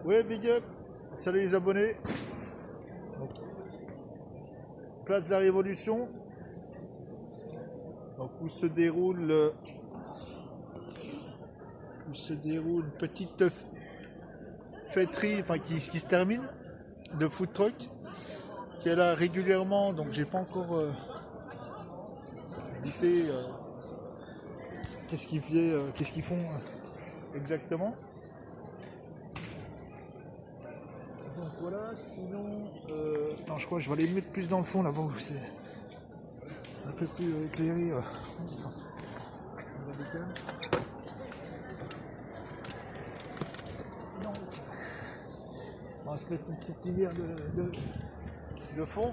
Ouais, big up. Salut les abonnés. Donc, place de la Révolution. Donc, où se déroule une petite fêterie, enfin qui se termine, de food truck, qui est là régulièrement. Donc, j'ai pas encore goûté qu'est-ce qu'ils font exactement. Donc voilà, sinon, non, je crois que je vais aller mettre plus dans le fond là-bas où c'est un peu plus éclairé. Distance. Donc, on va se mettre une petite lumière de fond.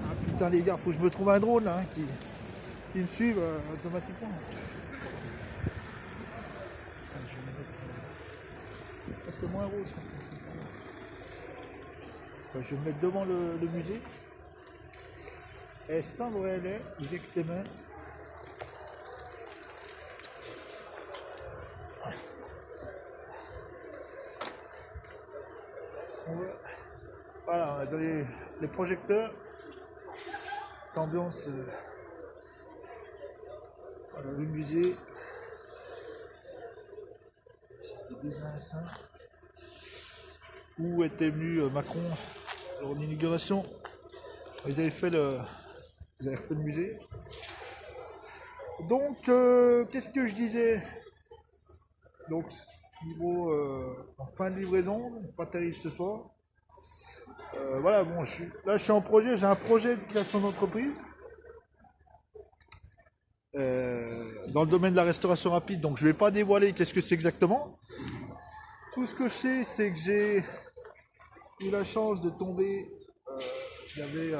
Ah putain les gars, faut que je me trouve un drone là, hein, qui me suive automatiquement. Ah, je vais mettre, c'est moins rose. Je vais me mettre devant le musée. Est-ce un vrai lait, exactement. Voilà, on a donné les projecteurs d'ambiance. Voilà, le musée. Des dessins où était venu Macron lors de l'inauguration. Ils avaient fait le musée. Donc, qu'est-ce que je disais? Donc, niveau en fin de livraison, pas terrible ce soir. Voilà, bon, là je suis en projet, j'ai un projet de création d'entreprise dans le domaine de la restauration rapide, donc je ne vais pas dévoiler qu'est-ce que c'est exactement. Tout ce que je sais, c'est que j'ai eu la chance de tomber, il y avait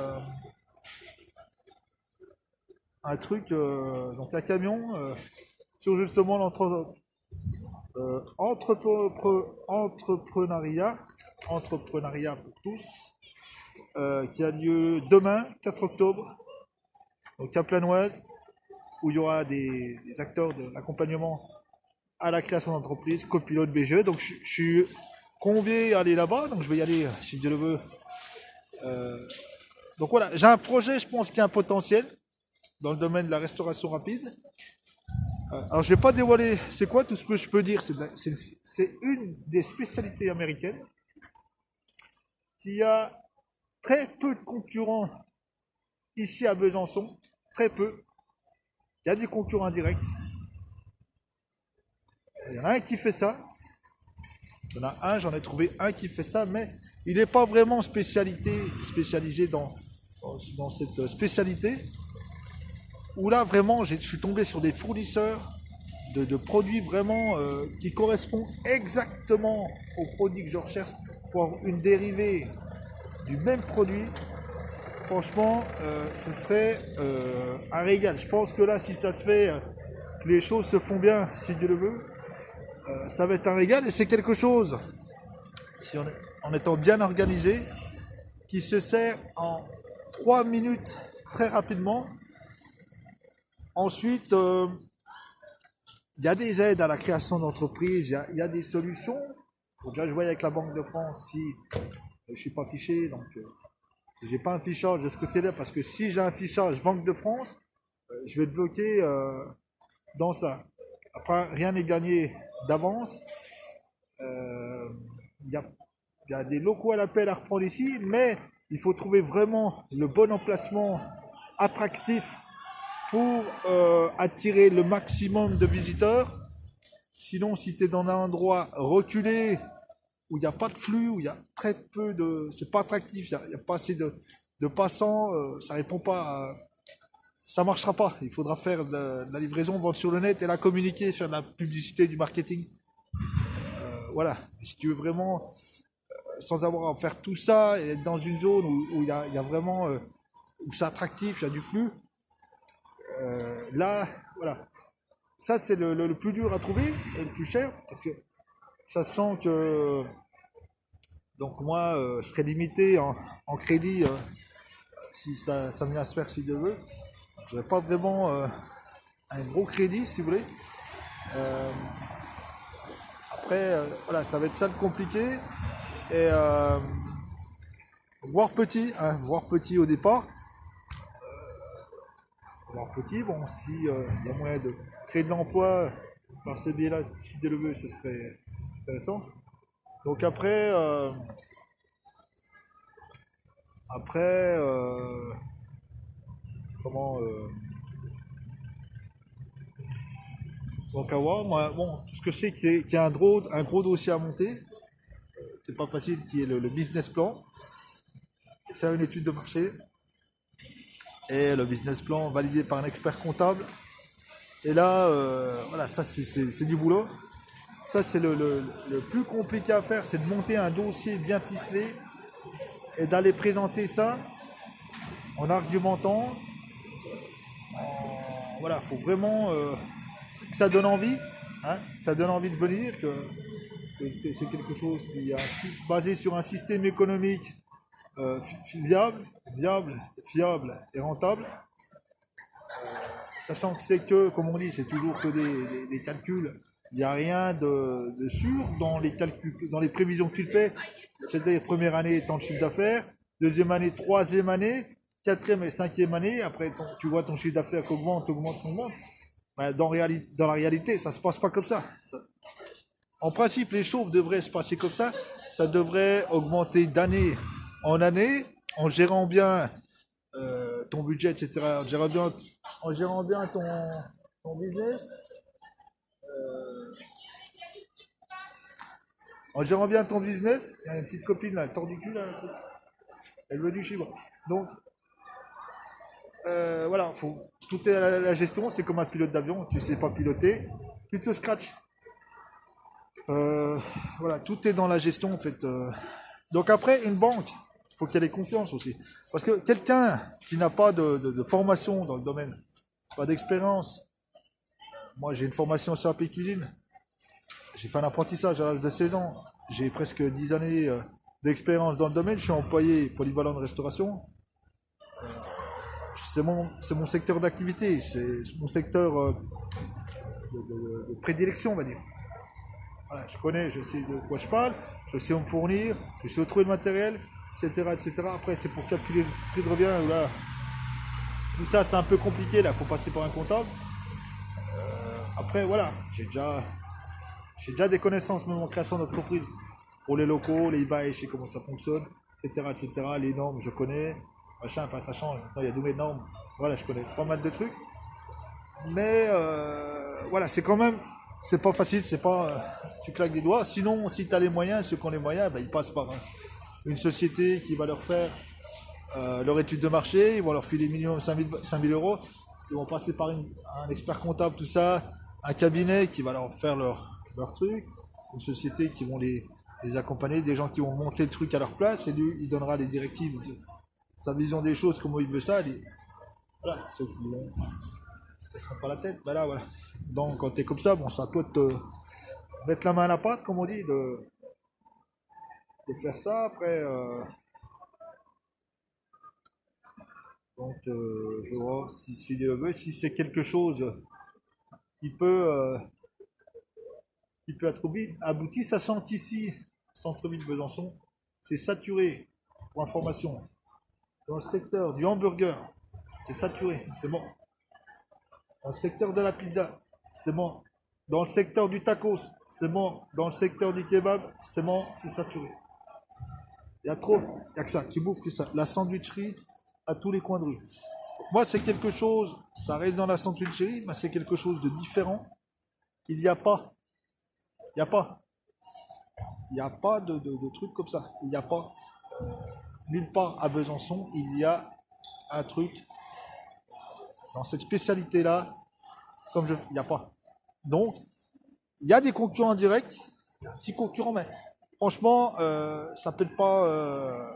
un truc, donc un camion, sur justement entrepreneuriat pour tous, qui a lieu demain, 4 octobre, donc à Planoise, où il y aura des acteurs de l'accompagnement à la création d'entreprise, copilote BGE. Donc je suis convié à aller là-bas, donc je vais y aller si Dieu le veut. Donc voilà, j'ai un projet, je pense, qui a un potentiel dans le domaine de la restauration rapide. Alors je ne vais pas dévoiler c'est quoi, tout ce que je peux dire, c'est une des spécialités américaines qui a très peu de concurrents ici à Besançon, très peu. Il y a des concurrents indirects. Il y en a un qui fait ça. Il y en a un, j'en ai trouvé un qui fait ça, mais il n'est pas vraiment spécialisé dans cette spécialité. Où là, vraiment, je suis tombé sur des fournisseurs de produits vraiment qui correspondent exactement aux produits que je recherche pour avoir une dérivée du même produit. Franchement, ce serait un régal. Je pense que là, si ça se fait, que les choses se font bien, si Dieu le veut, ça va être un régal. Et c'est quelque chose, si en étant bien organisé, qui se sert en 3 minutes très rapidement. Ensuite, il y a des aides à la création d'entreprise, il y a des solutions. Faut déjà, je voyais avec la Banque de France si je ne suis pas fiché, donc je n'ai pas un fichage de ce côté-là, parce que si j'ai un fichage Banque de France, je vais être bloqué dans ça. Après, rien n'est gagné d'avance. Il y a des locaux à l'appel à reprendre ici, mais il faut trouver vraiment le bon emplacement attractif pour attirer le maximum de visiteurs. Sinon, si tu es dans un endroit reculé, où il n'y a pas de flux, où il y a très peu de... C'est pas attractif, il n'y a pas assez de passants, ça répond pas à... Ça marchera pas. Il faudra faire de la livraison, vendre sur le net et la communiquer, faire de la publicité, du marketing. Voilà. Et si tu veux vraiment, sans avoir à faire tout ça, et être dans une zone où il y a vraiment... où c'est attractif, il y a du flux, là, voilà. Ça, c'est le plus dur à trouver et le plus cher, parce que ça sent que... Donc moi, je serais limité en crédit, si ça vient à se faire si Dieu veut. Je n'aurais pas vraiment un gros crédit, si vous voulez. Euh, Après, voilà, ça va être ça le compliqué. Et voir petit, hein, voir petit au départ. Voir petit, bon, si il y a moyen de créer de l'emploi par ce biais-là, si Dieu le veut, ce serait intéressant. Donc après, comment donc à voir, moi, bon, tout ce que je sais, qu'il y a un gros dossier à monter, c'est pas facile, qui est le business plan, faire une étude de marché, et le business plan validé par un expert comptable. Et là, voilà, ça c'est du boulot. Ça c'est le plus compliqué à faire, c'est de monter un dossier bien ficelé et d'aller présenter ça en argumentant. Voilà, faut vraiment que ça donne envie, hein, que ça donne envie de venir, que c'est quelque chose qui est basé sur un système économique viable, fiable et rentable. Sachant que c'est que, comme on dit, c'est toujours que des calculs. Il n'y a rien de sûr dans les calculs, dans les prévisions que tu fais. C'est-à-dire première année, tant de chiffre d'affaires, deuxième année, troisième année, quatrième et cinquième année. Après, tu vois ton chiffre d'affaires qui augmente. Ben, dans la réalité, ça ne se passe pas comme ça. En principe, les choses devraient se passer comme ça. Ça devrait augmenter d'année en année en gérant bien ton budget, etc. En gérant bien ton business, en gérant bien ton business. Il y a une petite copine là, elle tord du cul là, elle veut du chiffre. Donc voilà, tout est à la gestion, c'est comme un pilote d'avion, tu sais pas piloter, tu te scratches. Voilà, tout est dans la gestion en fait. Donc après, une banque, il faut qu'elle ait confiance aussi. Parce que quelqu'un qui n'a pas de formation dans le domaine, pas d'expérience, moi j'ai une formation sur la cuisine, j'ai fait un apprentissage à l'âge de 16 ans, j'ai presque 10 années d'expérience dans le domaine, je suis employé polyvalent de restauration. C'est mon secteur d'activité, c'est mon secteur de prédilection, on va dire. Voilà, je connais, je sais de quoi je parle, je sais où me fournir, je sais où trouver le matériel, etc. etc. Après, c'est pour calculer le prix de revient. Là, tout ça, c'est un peu compliqué, là, il faut passer par un comptable. Après, voilà, j'ai déjà des connaissances, même en création d'entreprise. Pour les locaux, les bails, je sais comment ça fonctionne, etc. etc. Les normes, je connais, machin, enfin, ça change. Maintenant, il y a de normes. Voilà, je connais pas mal de trucs. Mais voilà, c'est pas facile, c'est pas tu claques des doigts. Sinon, si tu as les moyens, ceux qui ont les moyens, ben, ils passent par une société qui va leur faire leur étude de marché, ils vont leur filer minimum 5 000 euros, ils vont passer par un expert comptable, tout ça, un cabinet qui va leur faire leur truc, une société qui vont les accompagner, des gens qui vont monter le truc à leur place, et lui, il donnera les directives de sa vision des choses, comment il veut ça. Voilà, ceux qui vont se prend pas la tête, ben là, voilà. Donc, quand t'es comme ça, bon, c'est à toi de te mettre la main à la pâte, comme on dit, de faire ça. Après, donc, je vais voir si c'est quelque chose qui peut, euh, qui peut être abouti, sachant qu'ici, centre-ville de Besançon, c'est saturé, pour information. Dans le secteur du hamburger, c'est saturé, c'est bon. Dans le secteur de la pizza, c'est bon. Dans le secteur du tacos, c'est bon. Dans le secteur du kebab, c'est bon, c'est saturé. Il y a trop, il n'y a que ça, qui bouffe que ça. La sandwicherie à tous les coins de rue. Moi, c'est quelque chose, ça reste dans la sandwicherie, mais c'est quelque chose de différent. Il n'y a pas, il n'y a pas, il n'y a pas de truc comme ça. Il n'y a pas, nulle part à Besançon, il y a un truc dans cette spécialité-là, il n'y a pas. Donc, il y a des concurrents directs, il y a un petit concurrent, mais franchement, ça ne pète pas